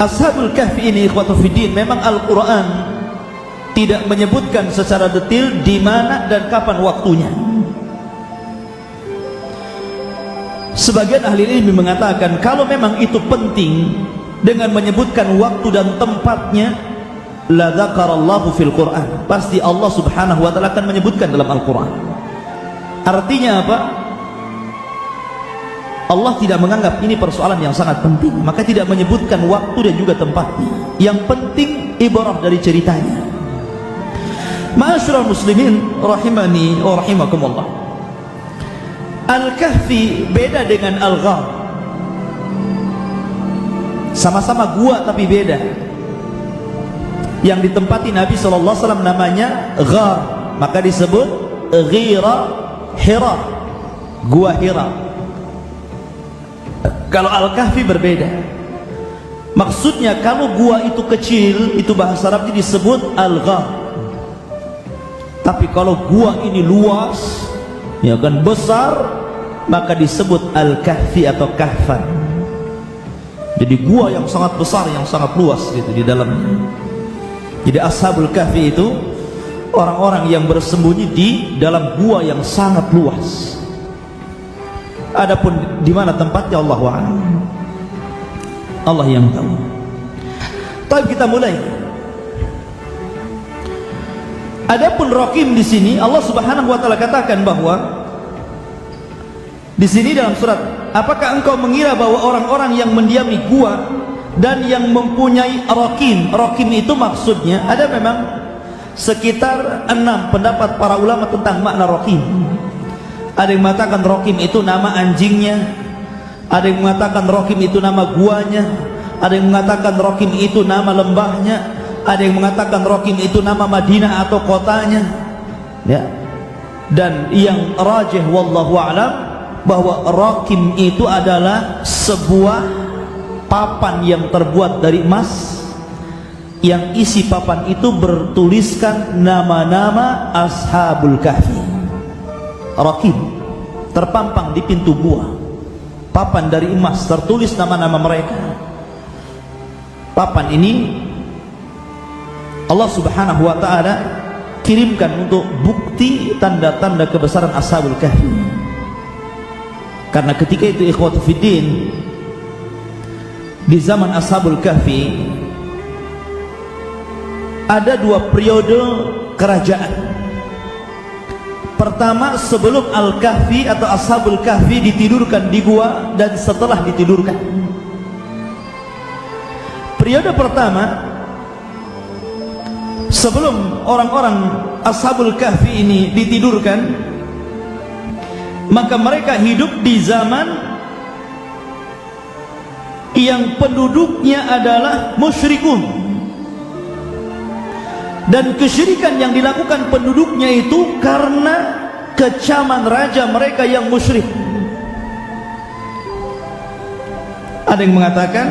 Ashabul Kahfi ini ikhwatu fiddin, memang Al-Quran tidak menyebutkan secara detail di mana dan kapan waktunya. Sebagian ahli ilmu mengatakan kalau memang itu penting dengan menyebutkan waktu dan tempatnya, la dzakarallahu fil Quran, pasti Allah Subhanahu wa taala akan menyebutkan dalam Al-Quran. Artinya apa? Allah tidak menganggap ini persoalan yang sangat penting, maka tidak menyebutkan waktu dan juga tempatnya. Yang penting ibarah dari ceritanya. Ma'asyiral muslimin rahimani wa rahimakumullah. Al-Kahfi beda dengan Al-Ghar. Sama-sama gua tapi beda. Yang ditempati Nabi SAW namanya Ghar, maka disebut Ghira Hira, gua Hira. Kalau Al-Kahfi berbeda. Maksudnya kalau gua itu kecil, itu bahasa Arabnya disebut Al-Ghar. Tapi kalau gua ini luas, ya kan, besar, maka disebut Al-Kahfi atau Kahfan. Jadi gua yang sangat besar, yang sangat luas gitu di dalamnya. Jadi Ashabul Kahfi itu orang-orang yang bersembunyi di dalam gua yang sangat luas. Adapun di mana tempatnya Allahu a'lam, Allah yang tahu. Tapi kita mulai. Adapun Raqim di sini Allah Subhanahu wa taala katakan bahwa di sini dalam surat, apakah engkau mengira bahwa orang-orang yang mendiami gua dan yang mempunyai Raqim, Raqim itu maksudnya ada memang sekitar 6 pendapat para ulama tentang makna Raqim. Ada yang mengatakan Raqim itu nama anjingnya, ada yang mengatakan Raqim itu nama guanya, ada yang mengatakan Raqim itu nama lembahnya, ada yang mengatakan Raqim itu nama Madinah atau kotanya, ya. Dan yang rajih wallahu a'lam bahwa Raqim itu adalah sebuah papan yang terbuat dari emas, yang isi papan itu bertuliskan nama-nama Ashabul Kahfi. Raqim terpampang di pintu gua, papan dari emas tertulis nama-nama mereka. Papan ini Allah Subhanahu wa taala kirimkan untuk bukti tanda-tanda kebesaran Ashabul Kahfi. Karena ketika itu ikhwatu fiddin, di zaman Ashabul Kahfi ada 2 periode kerajaan. Pertama, sebelum Al-Kahfi atau Ashabul Kahfi ditidurkan di gua, dan setelah ditidurkan. Periode pertama, sebelum orang-orang Ashabul Kahfi ini ditidurkan, maka mereka hidup di zaman yang penduduknya adalah musyrikun. Dan kesyirikan yang dilakukan penduduknya itu karena kecaman raja mereka yang musyrik. Ada yang mengatakan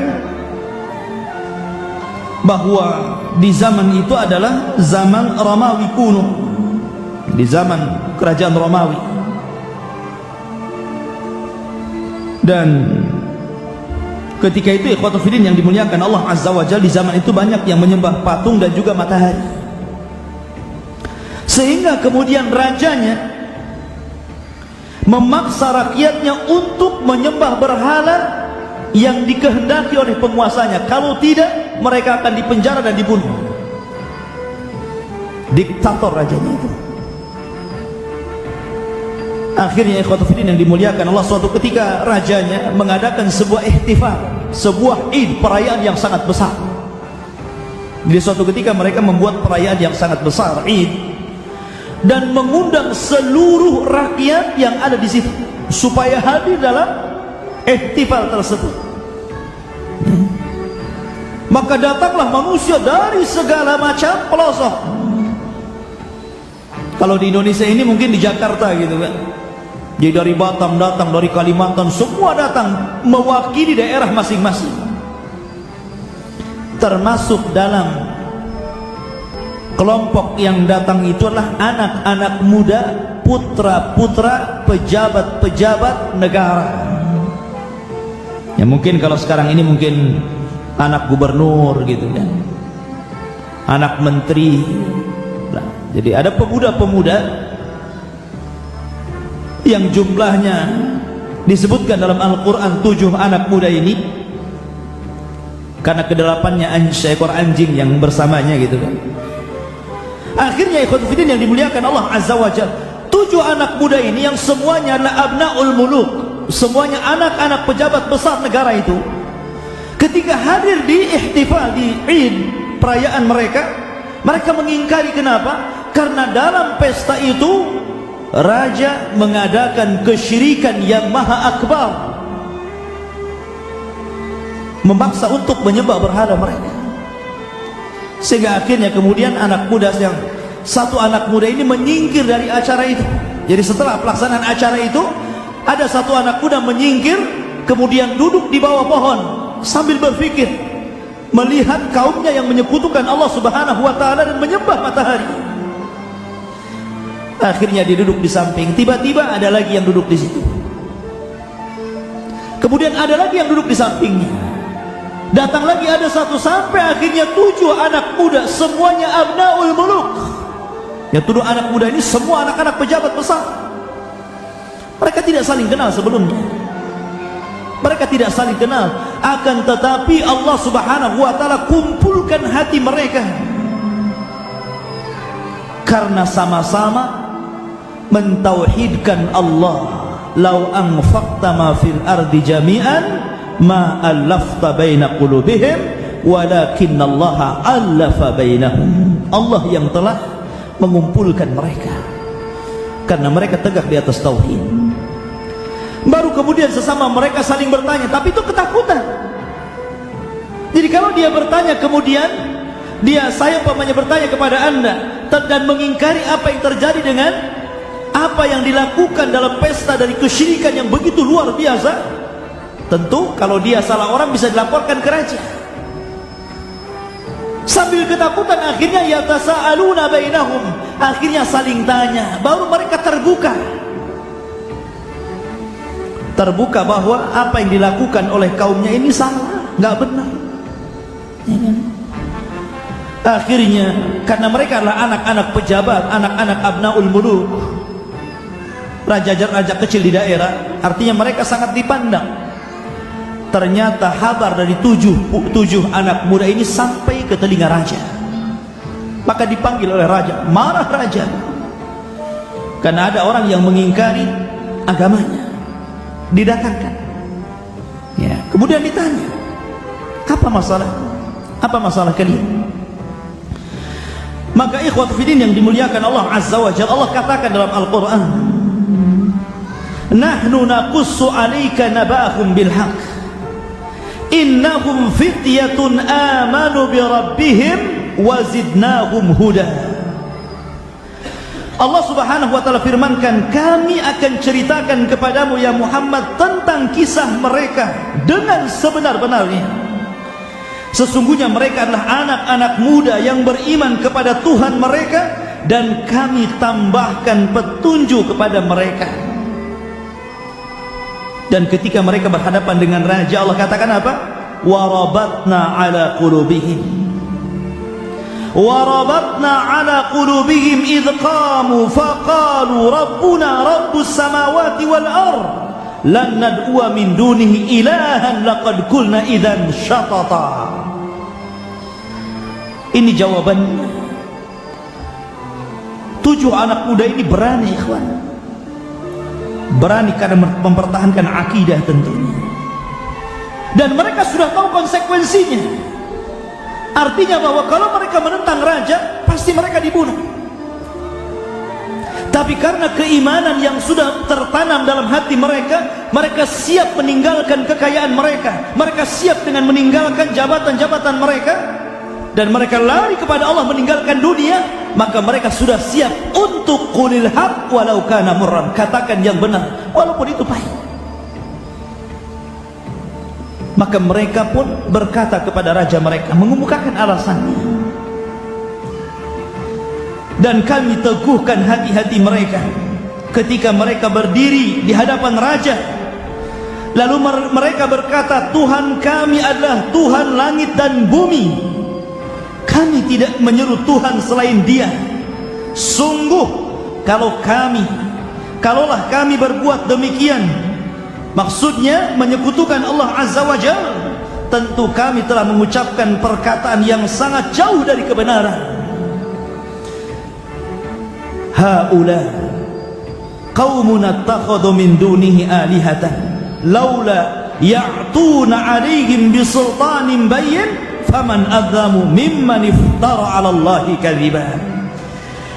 bahwa di zaman itu adalah zaman Romawi kuno, di zaman kerajaan Romawi. Dan ketika itu ikhwatu fiddin yang dimuliakan Allah Azza wa Jalla, di zaman itu banyak yang menyembah patung dan juga matahari. Sehingga kemudian rajanya memaksa rakyatnya untuk menyembah berhala yang dikehendaki oleh penguasanya. Kalau tidak, mereka akan dipenjara dan dibunuh. Diktator rajanya itu. Akhirnya ikhwatu fiddin yang dimuliakan Allah, suatu ketika rajanya mengadakan sebuah ihtifal, sebuah id, perayaan yang sangat besar. Di suatu ketika mereka membuat perayaan yang sangat besar, id, dan mengundang seluruh rakyat yang ada di situ supaya hadir dalam ihtifal tersebut. Maka datanglah manusia dari segala macam pelosok. Kalau di Indonesia ini mungkin di Jakarta gitu kan, jadi dari Batam datang, dari Kalimantan, semua datang mewakili daerah masing-masing. Termasuk dalam kelompok yang datang itu adalah anak-anak muda, putra-putra pejabat-pejabat negara. Ya mungkin kalau sekarang ini mungkin anak gubernur gitu kan, anak menteri. Nah, jadi ada pemuda-pemuda yang jumlahnya disebutkan dalam Al-Quran 7 anak muda ini, karena kedelapannya seekor anjing yang bersamanya gitu kan. Akhirnya ikhwan fillah yang dimuliakan Allah Azza wa Jalla, 7 anak muda ini yang semuanya adalah abnaul muluk, semuanya anak-anak pejabat besar negara itu, ketika hadir di ihtifal, di Id, perayaan mereka, mereka mengingkari. Kenapa? Karena dalam pesta itu raja mengadakan kesyirikan yang maha akbar, memaksa untuk menyembah berhala mereka. Sehingga akhirnya kemudian anak muda yang satu anak muda ini menyingkir dari acara itu. Jadi setelah pelaksanaan acara itu, ada satu anak muda menyingkir, kemudian duduk di bawah pohon sambil berpikir, melihat kaumnya yang menyekutukan Allah Subhanahu wa taala dan menyembah matahari. Akhirnya dia duduk di samping, tiba-tiba ada lagi yang duduk di situ. Kemudian ada lagi yang duduk di sampingnya. Datang lagi ada satu, sampai akhirnya 7 anak muda, semuanya abnaul muluk. Ya, 7 anak muda ini semua anak-anak pejabat besar. Mereka tidak saling kenal sebelumnya. Mereka tidak saling kenal, akan tetapi Allah Subhanahu wa taala kumpulkan hati mereka karena sama-sama mentauhidkan Allah. Lau anfaqta ma fil ardi jami'an ma allafta baina qulubihim walakinallaha allafa bainahum. Allah yang telah mengumpulkan mereka karena mereka tegak di atas tauhid. Baru kemudian sesama mereka saling bertanya, tapi itu ketakutan. Jadi kalau dia bertanya kemudian saya umpamanya bertanya kepada anda dan mengingkari apa yang terjadi dengan apa yang dilakukan dalam pesta dari kesyirikan yang begitu luar biasa, tentu kalau dia salah orang bisa dilaporkan ke raja. Sambil ketakutan akhirnya yatasaaluna bainahum, akhirnya saling tanya, baru mereka terbuka bahwa apa yang dilakukan oleh kaumnya ini salah, nggak benar. Akhirnya karena mereka adalah anak-anak pejabat, anak-anak abnaul muluk, raja-raja kecil di daerah, artinya mereka sangat dipandang. Ternyata kabar dari 7 anak muda ini sampai ke telinga raja. Maka dipanggil oleh raja, marah raja karena ada orang yang mengingkari agamanya. Didatangkan, ya, kemudian ditanya, apa masalah? Apa masalah kalian? Maka ikhwat fillah yang dimuliakan Allah Azza wa Jalla, Allah katakan dalam Al-Quran, nahnu naqussu alaika naba'ahum bilhaq innahum fityatun amanu birabbihim wa zidnahum huda. Allah Subhanahu wa taala firmankan, kami akan ceritakan kepadamu ya Muhammad tentang kisah mereka dengan sebenar-benarnya. Sesungguhnya mereka adalah anak-anak muda yang beriman kepada Tuhan mereka, dan kami tambahkan petunjuk kepada mereka. Dan ketika mereka berhadapan dengan raja, Allah katakan apa? Warabatna ala qulubihim وَرَبَطْنَا عَلَى قُلُوبِهِمْ إِذْ قَامُوا فَقَالُوا رَبُّنَا رَبُّ السَّمَاوَاتِ وَالْأَرْضِ لَنْ نَدْعُوَ مِنْ دُونِهِ إِلَٰهًا لَقَدْ قُلْنَا إِذًا شَطَطًا. Ini jawabannya. 7 anak muda ini berani, ikhwan. Berani karena mempertahankan akidah tentunya. Dan mereka sudah tahu konsekuensinya. Artinya bahwa kalau mereka menentang raja, pasti mereka dibunuh. Tapi karena keimanan yang sudah tertanam dalam hati mereka, mereka siap meninggalkan kekayaan mereka, mereka siap dengan meninggalkan jabatan-jabatan mereka, dan mereka lari kepada Allah meninggalkan dunia. Maka mereka sudah siap untuk qulil haq walau kana murran, katakan yang benar walaupun itu pahit. Maka mereka pun berkata kepada raja mereka, mengemukakan alasannya. Dan kami teguhkan hati-hati mereka ketika mereka berdiri di hadapan raja. Lalu mereka berkata, Tuhan kami adalah Tuhan langit dan bumi. Kami tidak menyeru Tuhan selain Dia. Sungguh kalaulah kami berbuat demikian, maksudnya menyekutukan Allah Azza wa Jalla, tentu kami telah mengucapkan perkataan yang sangat jauh dari kebenaran. Haula qaumun attakhadhu min dunihi alihatan laula ya'tuna 'alaihim bisultanin bayyin faman adzamu mimman iftara 'ala Allahi kadziban.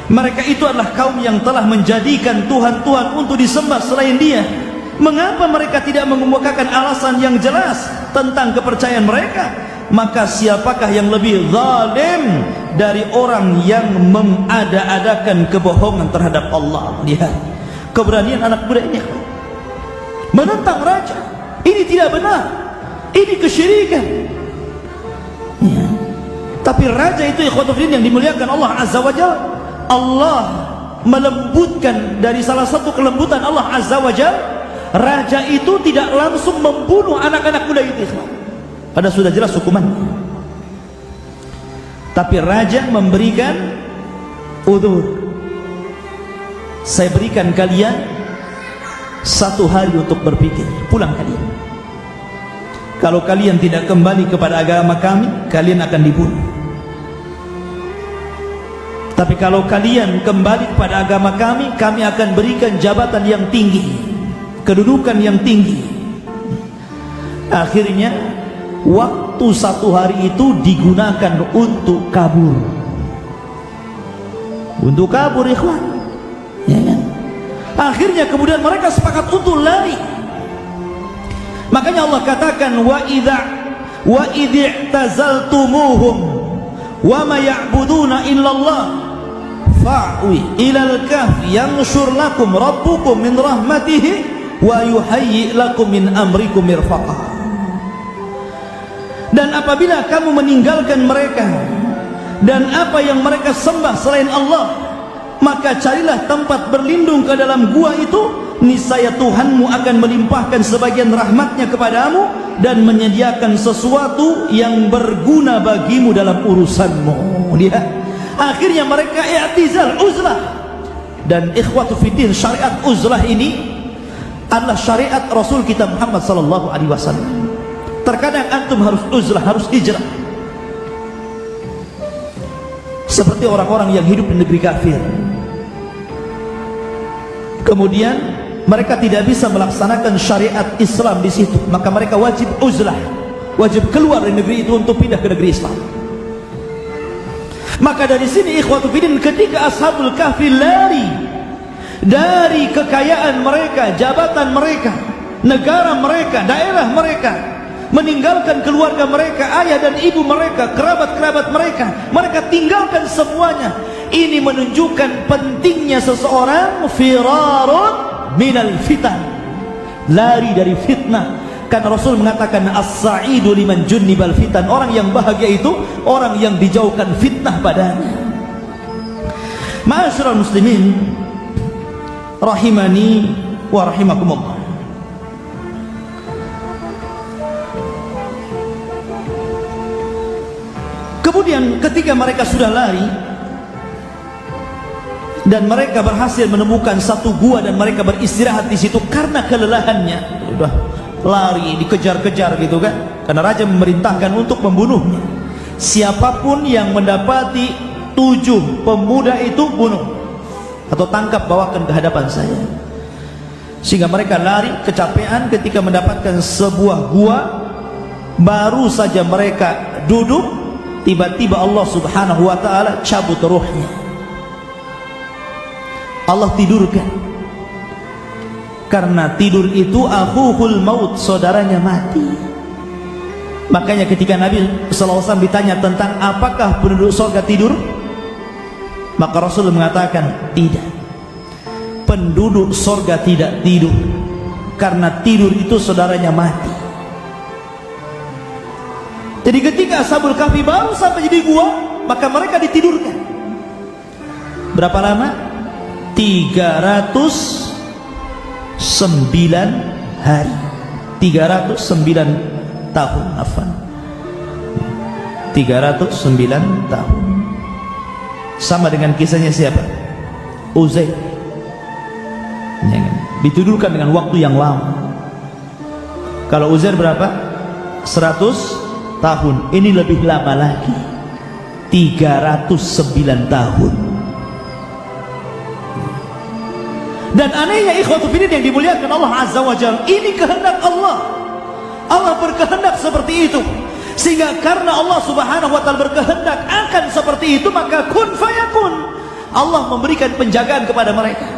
Mereka itu adalah kaum yang telah menjadikan Tuhan-Tuhan untuk disembah selain Dia. Mengapa mereka tidak mengemukakan alasan yang jelas tentang kepercayaan mereka? Maka siapakah yang lebih zalim dari orang yang mengada-adakan kebohongan terhadap Allah? Lihat keberanian anak muda ini menentang raja. Ini tidak benar, ini kesyirikan ya. Tapi raja itu ikhwatul fillah yang dimuliakan Allah Azza wa Jalla, Allah melembutkan, dari salah satu kelembutan Allah Azza wa Jalla, raja itu tidak langsung membunuh anak-anak muda itu, padahal sudah jelas hukumannya. Tapi raja memberikan udzur, saya berikan kalian 1 hari untuk berpikir, pulang kalian. Kalau kalian tidak kembali kepada agama kami, kalian akan dibunuh. Tapi kalau kalian kembali kepada agama kami, kami akan berikan jabatan yang tinggi, kedudukan yang tinggi. Akhirnya waktu 1 hari itu digunakan untuk kabur. Untuk kabur, ikhwan ya kan? Akhirnya kemudian mereka sepakat untuk lari. Makanya Allah katakan, wa id'tazaltumuhum wa ma ya'buduna illallah fa'wi ilal kahfi yanshur lakum rabbukum min rahmatihi wa yuhayyi lakum min amrikum mirfaqa. Dan apabila kamu meninggalkan mereka dan apa yang mereka sembah selain Allah, maka carilah tempat berlindung ke dalam gua itu, niscaya Tuhanmu akan melimpahkan sebagian rahmatnya kepadamu dan menyediakan sesuatu yang berguna bagimu dalam urusanmu. Lihat, akhirnya mereka i'tizal, uzlah. Dan ikhwatu fiddin, syariat uzlah ini adalah syariat Rasul kita Muhammad sallallahu alaihi wasallam. Terkadang antum harus uzlah, harus hijrah, seperti orang-orang yang hidup di negeri kafir. Kemudian mereka tidak bisa melaksanakan syariat Islam di situ, maka mereka wajib uzlah, wajib keluar dari negeri itu untuk pindah ke negeri Islam. Maka dari sini ikhwatu fiddin, ketika Ashabul Kahfi lari dari kekayaan mereka, jabatan mereka, negara mereka, daerah mereka, meninggalkan keluarga mereka, ayah dan ibu mereka, kerabat-kerabat mereka, mereka tinggalkan semuanya. Ini menunjukkan pentingnya seseorang firarun minal fitan, lari dari fitnah. Karena Rasul mengatakan as-sa'idu liman junnibal fitan, orang yang bahagia itu orang yang dijauhkan fitnah padanya. Ma'asyiral muslimin rahimani wa rahimakumullah. Kemudian ketika mereka sudah lari dan mereka berhasil menemukan satu gua dan mereka beristirahat di situ karena kelelahannya, sudah lari dikejar-kejar gitu kan, karena raja memerintahkan untuk membunuhnya. Siapapun yang mendapati 7 pemuda itu bunuh atau tangkap, bawakan ke hadapan saya. Sehingga mereka lari kecapean ketika mendapatkan sebuah gua. Baru saja mereka duduk, tiba-tiba Allah subhanahu wa ta'ala cabut ruhnya. Allah tidurkan. Karena tidur itu akhuhul maut, saudaranya mati. Makanya ketika Nabi SAW ditanya tentang apakah penduduk surga tidur, maka Rasul mengatakan tidak, penduduk surga tidak tidur, karena tidur itu saudaranya mati. Jadi ketika Ashabul Kahfi baru sampai jadi gua, maka mereka ditidurkan. Berapa lama? 309 hari. 309 tahun, afwan. 309 tahun. Sama dengan kisahnya siapa? Uzair. Ya kan? Dituduhkan dengan waktu yang lama. Kalau Uzair berapa? 100 tahun. Ini lebih lama lagi, 309 tahun. Dan anehnya ikhwatu fillah yang dimuliakan Allah Azza wa Jalla, ini kehendak Allah. Allah berkehendak seperti itu, sehingga karena Allah Subhanahu wa Ta'ala berkehendak akan seperti itu, maka kun fayakun. Allah memberikan penjagaan kepada mereka.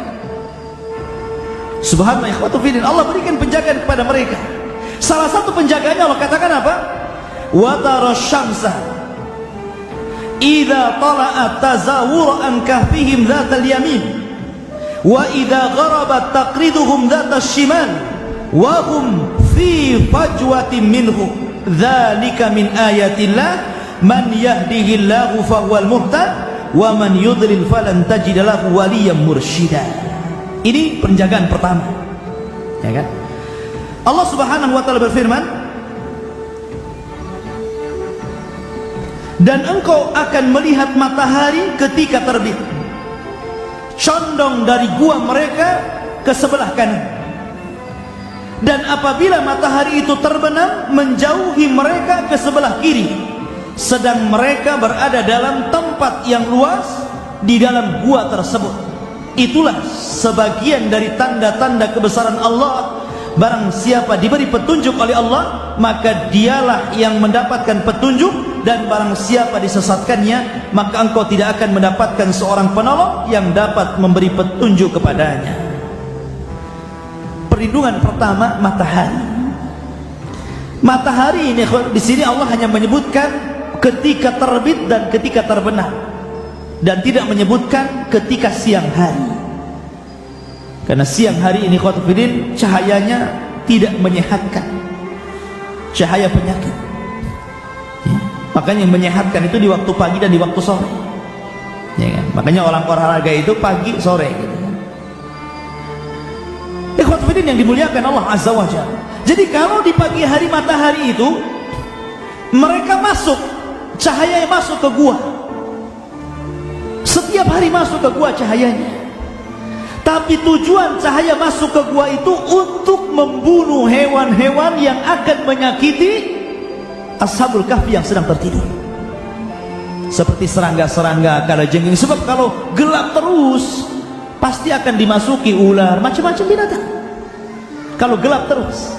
Subhanallah ikhwatu fillah, Allah berikan penjagaan kepada mereka. Salah satu penjagaannya Allah katakan apa? Wa tara syamsa idza tala'at tazawwur an kahfihim dzatal yamin wa idza gharabat taqriduhum dzatal shimal wa hum fi fajwatin minhu dzalika min ayatillah man yahdihillahu fahuwal muhtad wa man yudlil falan tajid lahu waliyyan mursyida. Ini penjagaan pertama, ya kan? Allah Subhanahu wa Ta'ala berfirman, dan engkau akan melihat matahari ketika terbit, condong dari gua mereka ke sebelah kanan, dan apabila matahari itu terbenam, menjauhi mereka ke sebelah kiri, sedang mereka berada dalam tempat yang luas di dalam gua tersebut. Itulah sebagian dari tanda-tanda kebesaran Allah. Barang siapa diberi petunjuk oleh Allah, maka dialah yang mendapatkan petunjuk, dan barang siapa disesatkannya, maka engkau tidak akan mendapatkan seorang penolong yang dapat memberi petunjuk kepadanya. Perlindungan pertama, matahari. Matahari ini di sini Allah hanya menyebutkan ketika terbit dan ketika terbenam, dan tidak menyebutkan ketika siang hari. Karena siang hari ini khotbidin cahayanya tidak menyehatkan, cahaya penyakit, ya. Makanya yang menyehatkan itu di waktu pagi dan di waktu sore, ya kan? Makanya orang olahraga itu pagi sore gitu kan. Khotbidin yang dimuliakan Allah Azza wa Jalla. Jadi kalau di pagi hari matahari itu mereka masuk, cahaya masuk ke gua, setiap hari masuk ke gua cahayanya. Tapi tujuan cahaya masuk ke gua itu untuk membunuh hewan-hewan yang akan menyakiti Ashabul Kahfi yang sedang tertidur, seperti serangga-serangga, kalajengking. Sebab kalau gelap terus pasti akan dimasuki ular, macam-macam binatang. Kalau gelap terus,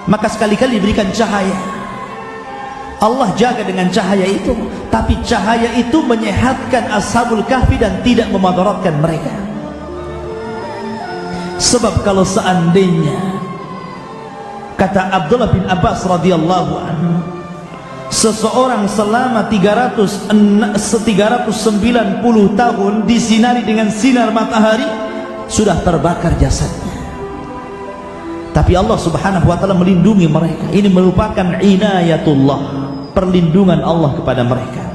maka sekali-kali diberikan cahaya. Allah jaga dengan cahaya itu, tapi cahaya itu menyehatkan Ashabul Kahfi dan tidak memadaratkan mereka. Sebab kalau seandainya, kata Abdullah bin Abbas radhiyallahu anhu, seseorang selama 390 tahun disinari dengan sinar matahari, sudah terbakar jasadnya. Tapi Allah Subhanahu wa Ta'ala melindungi mereka. Ini merupakan inayatullah, perlindungan Allah kepada mereka.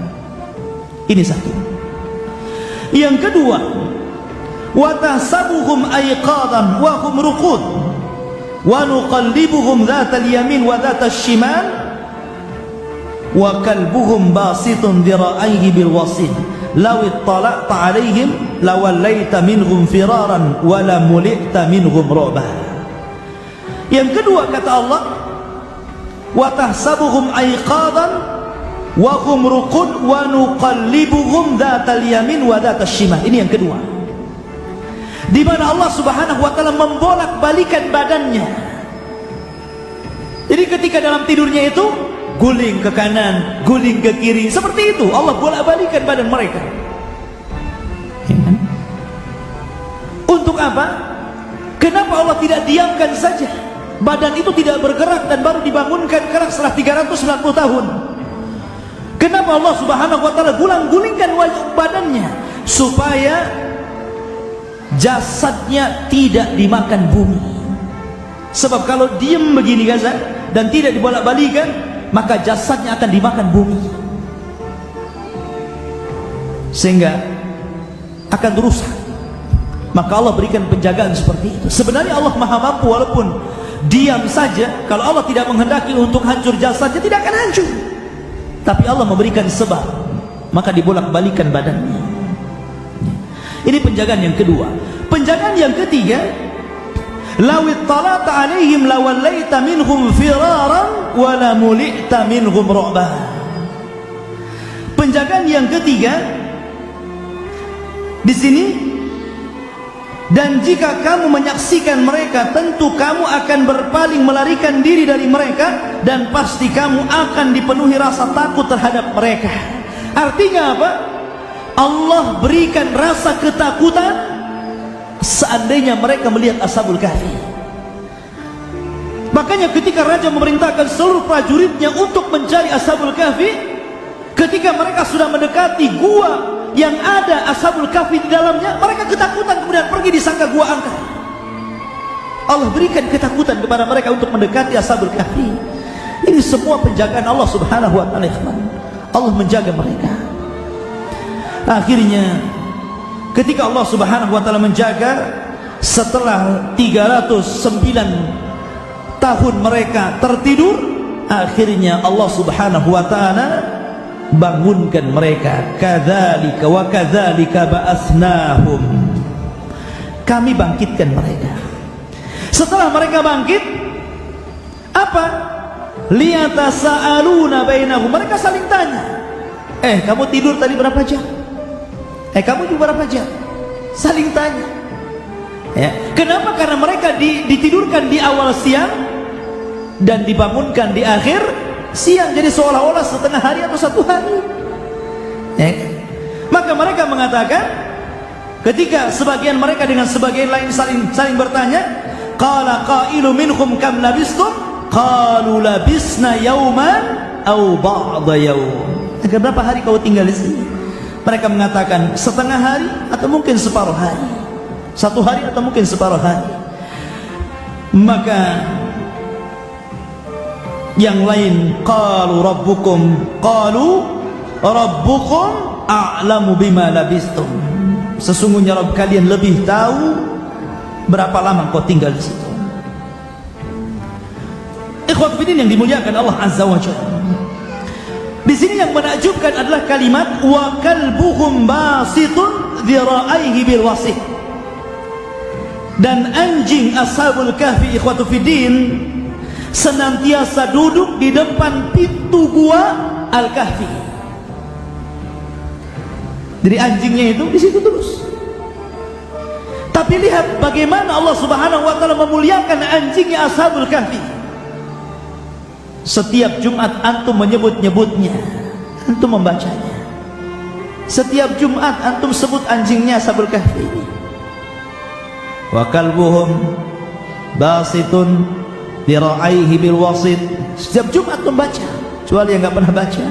Ini satu. Yang kedua, wa tahsabuhum ayqadan wa hum ruqud wa nuqallibuhum dhatal yamin wa dhatal shimal wa kalbuhum basitun dhira'aihi bil wasil law ittala'ta 'alaihim lawallaita minhum firaran wa la mulita minhum ru'ba. Yang kedua kata Allah, wa tahsabuhum ayqadan wa hum ruqud wa nuqallibuhum dhatal yamin wa dhatal shimal. Ini yang kedua, di mana Allah Subhanahu wa Ta'ala membolak-balikan badannya. Jadi ketika dalam tidurnya itu guling ke kanan, guling ke kiri, seperti itu Allah bolak-balikan badan mereka. Untuk apa? Kenapa Allah tidak diamkan saja? Badan itu tidak bergerak dan baru dibangunkan gerak setelah 390 tahun. Kenapa Allah Subhanahu wa Ta'ala guling-gulingkan badannya? Supaya jasadnya tidak dimakan bumi. Sebab kalau diam begini Gaza dan tidak dibolak-balikan, maka jasadnya akan dimakan bumi, sehingga akan rusak. Maka Allah berikan penjagaan seperti itu. Sebenarnya Allah maha mampu, walaupun diam saja. Kalau Allah tidak menghendaki untuk hancur jasadnya, tidak akan hancur. Tapi Allah memberikan sebab, maka dibolak-balikan badannya. Ini penjagaan yang kedua. Penjagaan yang ketiga, lawit talata alaihim lawallaita minhum firaran wala mulita minhum ru'ba. Penjagaan yang ketiga di sini, dan jika kamu menyaksikan mereka, tentu kamu akan berpaling melarikan diri dari mereka, dan pasti kamu akan dipenuhi rasa takut terhadap mereka. Artinya apa? Allah berikan rasa ketakutan seandainya mereka melihat Ashabul Kahfi. Makanya ketika raja memerintahkan seluruh prajuritnya untuk mencari Ashabul Kahfi, ketika mereka sudah mendekati gua yang ada Ashabul Kahfi di dalamnya, mereka ketakutan, kemudian pergi disangka gua angker. Allah berikan ketakutan kepada mereka untuk mendekati Ashabul Kahfi. Ini semua penjagaan Allah Subhanahu wa taala. Allah menjaga mereka. Akhirnya ketika Allah Subhanahu wa taala menjaga, setelah 309 tahun mereka tertidur, akhirnya Allah Subhanahu wa taala bangunkan mereka. Kadzalika wa kadzalika ba'atsnahum. Kami bangkitkan mereka. Setelah mereka bangkit, apa? Liyatasaaluna bainahum. Mereka saling tanya, kamu tidur tadi berapa jam? Kamu juga berapa jam? Saling tanya. Ya. Kenapa? Karena mereka ditidurkan di awal siang dan dibangunkan di akhir siang, jadi seolah-olah setengah hari atau satu hari. Ya. Maka mereka mengatakan, ketika sebagian mereka dengan sebagian lain saling bertanya, qala qailu minhum kam labistum? Qalu labisna yauman aw ba'da yaum. Berapa hari kau tinggal di sini? Mereka mengatakan setengah hari atau mungkin separuh hari, satu hari atau mungkin separuh hari. Maka yang lain, qalu rabbukum a'lamu bima labistum. Sesungguhnya Rabb kalian lebih tahu berapa lama kau tinggal di situ. Ikhwat fillah yang dimuliakan Allah Azza wa Jalla. Di sini yang menakjubkan adalah kalimat wa kalbuhum basitun dhira'aihi bil wasit. Dan anjing Ashabul Kahfi, ikhwatu fiddin, senantiasa duduk di depan pintu gua Al-Kahfi. Jadi anjingnya itu di situ terus. Tapi lihat bagaimana Allah Subhanahu wa taala memuliakan anjingnya Ashabul Kahfi. Setiap Jumat antum menyebut-nyebutnya, antum membacanya. Setiap Jumat antum sebut anjingnya Ashabul Kahfi. Wa kalbuhum basitun dira'aihi bil wasit. Setiap Jumat membaca, kecuali yang enggak pernah baca.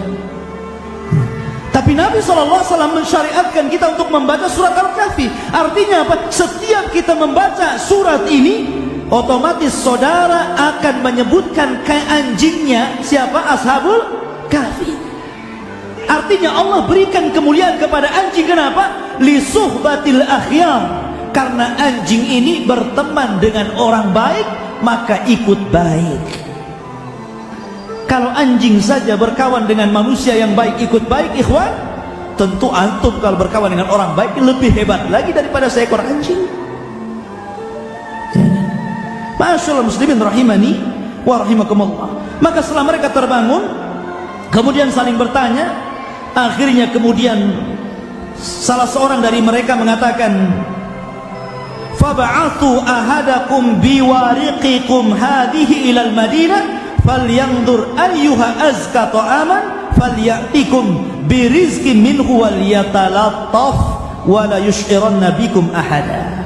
Tapi Nabi SAW mensyariatkan kita untuk membaca surat Al-Kahfi. Artinya apa? Setiap kita membaca surat ini, otomatis saudara akan menyebutkan ke anjingnya siapa? Ashabul Kahfi. Artinya Allah berikan kemuliaan kepada anjing. Kenapa? Li suhbatil akhyar. Karena anjing ini berteman dengan orang baik, maka ikut baik. Kalau anjing saja berkawan dengan manusia yang baik, ikut baik, ikhwan, tentu antum kalau berkawan dengan orang baik lebih hebat lagi daripada seekor anjing. Masyaallah muslimin rahimani wa rahimakumullah. Maka setelah mereka terbangun, kemudian saling bertanya, akhirnya kemudian salah seorang dari mereka mengatakan, fab'athu ahadakum biwariqikum hadhihi ilal madinah falyanzur ayyuha azka ta'aman falyatikum birizqin minhu walyatalattaf wa la yush'iranna bikum ahada.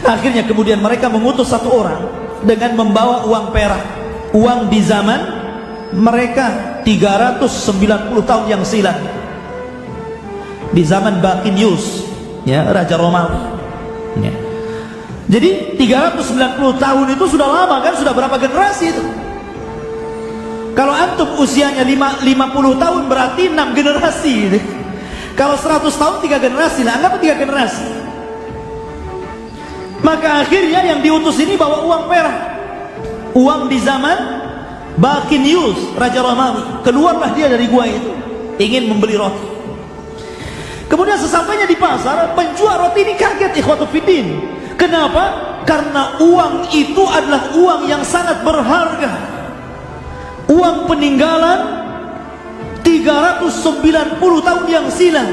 Akhirnya kemudian mereka mengutus satu orang dengan membawa uang perak. Uang di zaman mereka 390 tahun yang silam, di zaman Bakinius, ya, Raja Romawi, ya. Jadi 390 tahun itu sudah lama kan, sudah berapa generasi itu? Kalau antum usianya 50 tahun berarti 6 generasi gitu. Kalau 100 tahun 3 generasi lah, anggap 3 generasi. Maka akhirnya yang diutus ini bawa uang perak. uang di zaman Bakinius, Raja Romawi. Keluarlah dia dari gua itu, ingin membeli roti. Kemudian sesampainya di pasar, penjual roti ini kaget, ikhwatu fiddin. Kenapa? Karena uang itu adalah uang yang sangat berharga, uang peninggalan 390 tahun yang silam.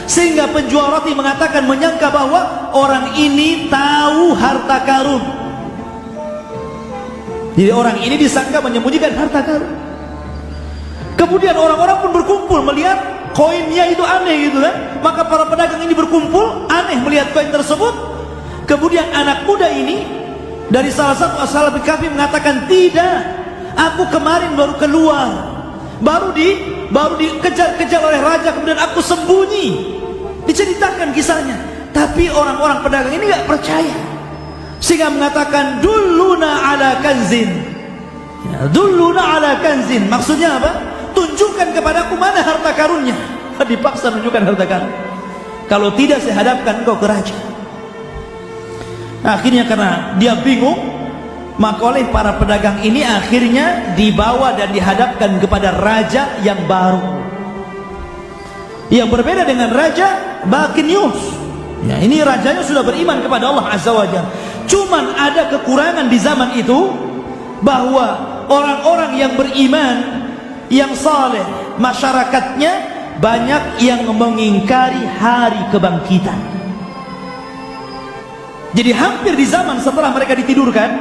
Sehingga penjual roti mengatakan, menyangka bahwa orang ini tahu harta karun. Jadi orang ini disangka menyembunyikan harta karun. Kemudian orang-orang pun berkumpul melihat koinnya itu aneh gitu kan. Maka para pedagang ini berkumpul aneh melihat koin tersebut. Kemudian anak muda ini dari salah satu ashabul kahfi mengatakan, tidak, aku kemarin baru keluar, baru dikejar-kejar oleh raja, kemudian aku sembunyi. Diceritakan kisahnya. Tapi orang-orang pedagang ini nggak percaya, sehingga mengatakan, dulluna ala kanzin. Ya, dulluna ala kanzin, maksudnya apa? Tunjukkan kepadaku mana harta karunnya. Dipaksa menunjukkan harta karun. Kalau tidak, saya hadapkan engkau ke raja. Akhirnya karena dia bingung, maka oleh para pedagang ini akhirnya dibawa dan dihadapkan kepada raja yang baru, yang berbeda dengan Raja Bakinius. Ya, ini rajanya sudah beriman kepada Allah Azza wa Jalla. Cuman ada kekurangan di zaman itu, bahwa orang-orang yang beriman, yang saleh, masyarakatnya banyak yang mengingkari hari kebangkitan. Jadi hampir di zaman setelah mereka ditidurkan,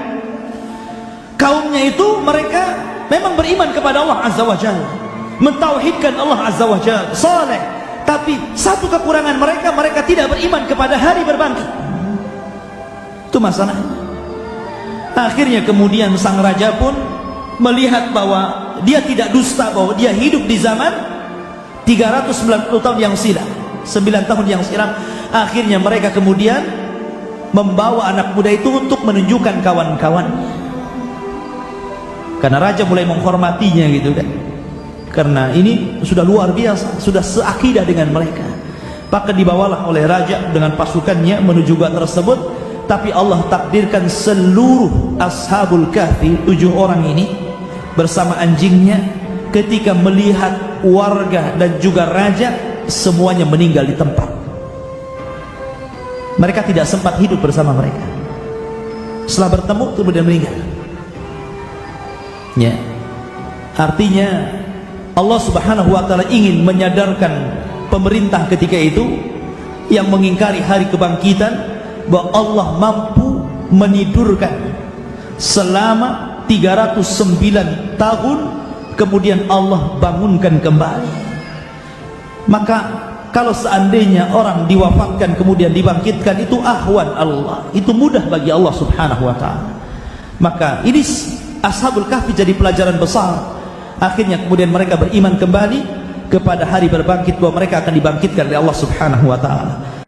kaumnya itu mereka memang beriman kepada Allah Azza wa Jalla, mentauhidkan Allah Azza wa Jalla, saleh. Tapi satu kekurangan mereka, mereka tidak beriman kepada hari berbangkit. Itu masalahnya. Akhirnya kemudian sang raja pun melihat bahwa dia tidak dusta, bahwa dia hidup di zaman 390 tahun yang silam, 9 tahun yang silam. Akhirnya mereka kemudian membawa anak muda itu untuk menunjukkan kawan-kawannya, karena raja mulai menghormatinya gitu kan, karena ini sudah luar biasa, sudah seakidah dengan mereka. Maka dibawalah oleh raja dengan pasukannya menuju gua tersebut. Tapi Allah takdirkan seluruh ashabul kahfi, 7 orang ini bersama anjingnya, ketika melihat warga dan juga raja, semuanya meninggal di tempat. Mereka tidak sempat hidup bersama mereka. Setelah bertemu kemudian meninggal. Ya, artinya Allah Subhanahu wa ta'ala ingin menyadarkan pemerintah ketika itu yang mengingkari hari kebangkitan, bahwa Allah mampu menidurkan selama 309 tahun, kemudian Allah bangunkan kembali. Maka kalau seandainya orang diwafatkan kemudian dibangkitkan, itu ahwan Allah, itu mudah bagi Allah Subhanahu wa ta'ala. Maka ini ashabul kahfi jadi pelajaran besar. Akhirnya kemudian mereka beriman kembali kepada hari berbangkit, bahwa mereka akan dibangkitkan oleh Allah Subhanahu wa ta'ala.